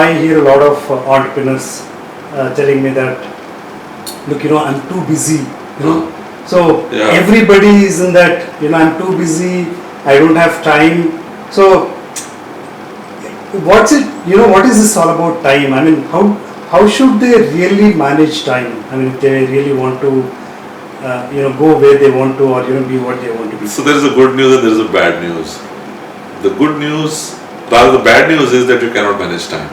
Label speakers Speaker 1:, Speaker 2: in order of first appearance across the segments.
Speaker 1: I hear a lot of entrepreneurs telling me that, look, I'm too busy, So everybody is in that, I'm too busy, I don't have time. So what is this all about time? I mean, how should they really manage time? I mean, if they really want to, go where they want to, or be what they want to be.
Speaker 2: So there is a good news and there is a bad news. The good news, rather the bad news is that you cannot manage time.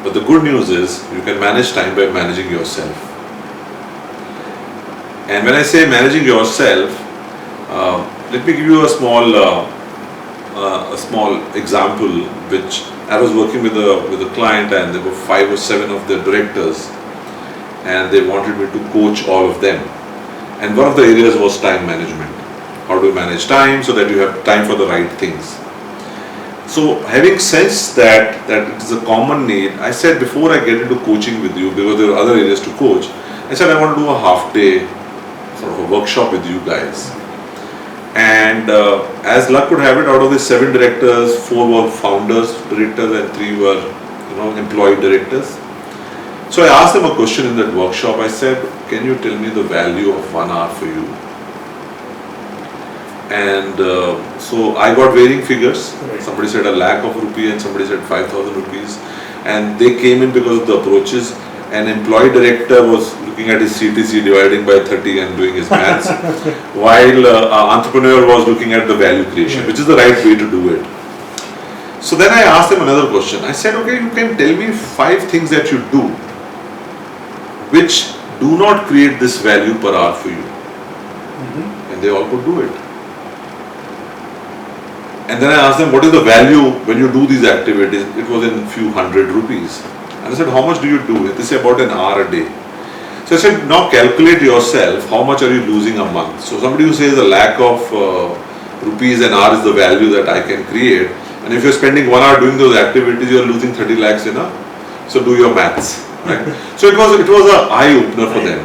Speaker 2: But the good news is you can manage time by managing yourself. And when I say managing yourself, let me give you a small example. Which I was working with a client, and there were 5 or 7 of their directors, and they wanted me to coach all of them. And one of the areas was time management. How do you manage time so that you have time for the right things? So having sensed that it is a common need, I said before I get into coaching with you, because there are other areas to coach, I said I want to do a half day sort of a workshop with you guys. And as luck would have it, out of the 7 directors, 4 were founders, directors, and 3 were employee directors. So I asked them a question in that workshop. I said, can you tell me the value of 1 hour for you? And so I got varying figures. Somebody said 1,00,000 rupees and somebody said 5,000 rupees. And they came in because of the approaches. An employee director was looking at his CTC, dividing by 30 and doing his maths, while entrepreneur was looking at the value creation, which is the right way to do it. So then I asked them another question. I said, okay, you can tell me 5 things that you do which do not create this value per hour for you. And they all could do it. And then I asked them, what is the value when you do these activities? It was in few hundred rupees. And I said, how much do you do? They say about an hour a day. So I said, now calculate yourself, how much are you losing a month? So somebody who says 1,00,000 rupees an hour is the value that I can create. And if you're spending 1 hour doing those activities, you're losing 30 lakhs in a, so do your maths. Right? So it was an eye opener for them.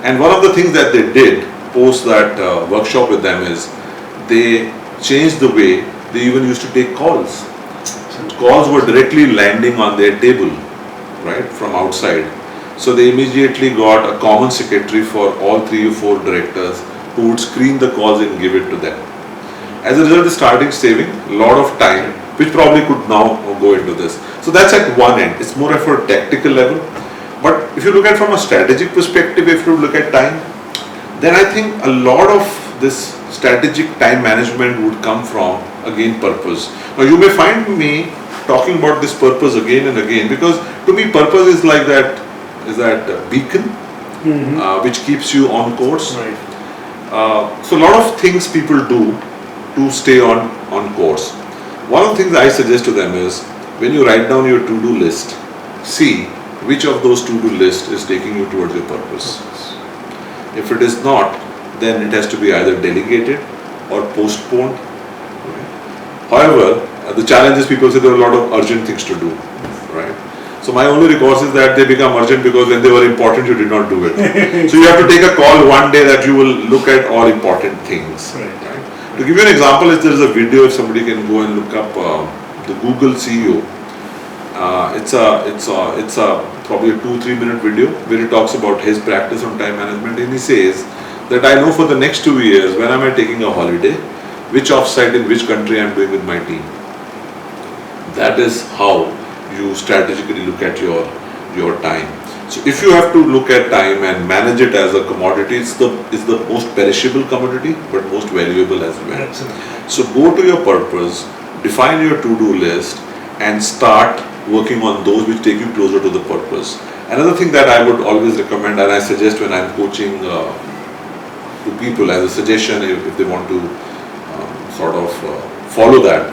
Speaker 2: And one of the things that they did post that workshop with them is they changed the way they even used to take calls. Calls were directly landing on their table, right, from outside. So they immediately got a common secretary for all 3 or 4 directors who would screen the calls and give it to them. As a result, they started saving a lot of time, which probably could now go into this. So that's at one end. It's more of a tactical level. But if you look at from a strategic perspective, if you look at time, then I think a lot of this strategic time management would come from, again, purpose. Now you may find me talking about this purpose again and again, because to me purpose is like that beacon which keeps you on course.
Speaker 1: Right.
Speaker 2: So a lot of things people do to stay on course. One of the things I suggest to them is, when you write down your to-do list, see which of those to-do lists is taking you towards your purpose. If it is not, then it has to be either delegated or postponed. However, the challenge is people say there are a lot of urgent things to do, right? So my only recourse is that they become urgent because when they were important, you did not do it. So you have to take a call one day that you will look at all important things. Right? To give you an example, if there is a video, if somebody can go and look up the Google CEO, it's a probably a 2-3 minute video where he talks about his practice on time management, and he says that I know for the next 2 years when am I taking a holiday, which offsite in which country I am doing with my team. That is how you strategically look at your time. So if you have to look at time and manage it as a commodity, it's the most perishable commodity but most valuable as well.
Speaker 1: Absolutely.
Speaker 2: So go to your purpose, define your to-do list, and start working on those which take you closer to the purpose. Another thing that I would always recommend, and I suggest when I'm coaching to people as a suggestion, if they want to follow that,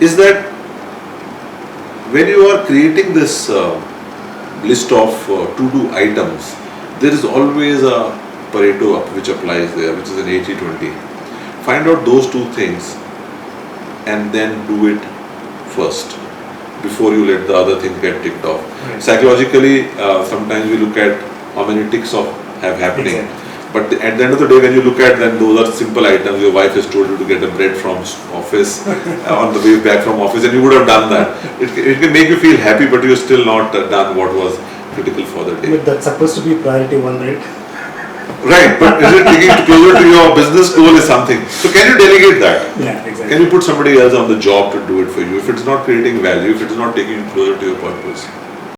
Speaker 2: is that when you are creating this list of to-do items, there is always a Pareto which applies there, which is an 80-20. Find out those 2 things and then do it first before you let the other things get ticked off. Right. Psychologically, sometimes we look at how many ticks have happening. Exactly. But at the end of the day, when you look at then those are simple items. Your wife has told you to get a bread from office on the way back from office, and you would have done that. It can make you feel happy, but you're still not done what was critical for the day.
Speaker 1: But that's supposed to be priority one, right?
Speaker 2: Right, but is it taking it closer to your business goal is something. So can you delegate that?
Speaker 1: Yeah, exactly.
Speaker 2: Can you put somebody else on the job to do it for you if it's not creating value, if it's not taking you closer to your purpose?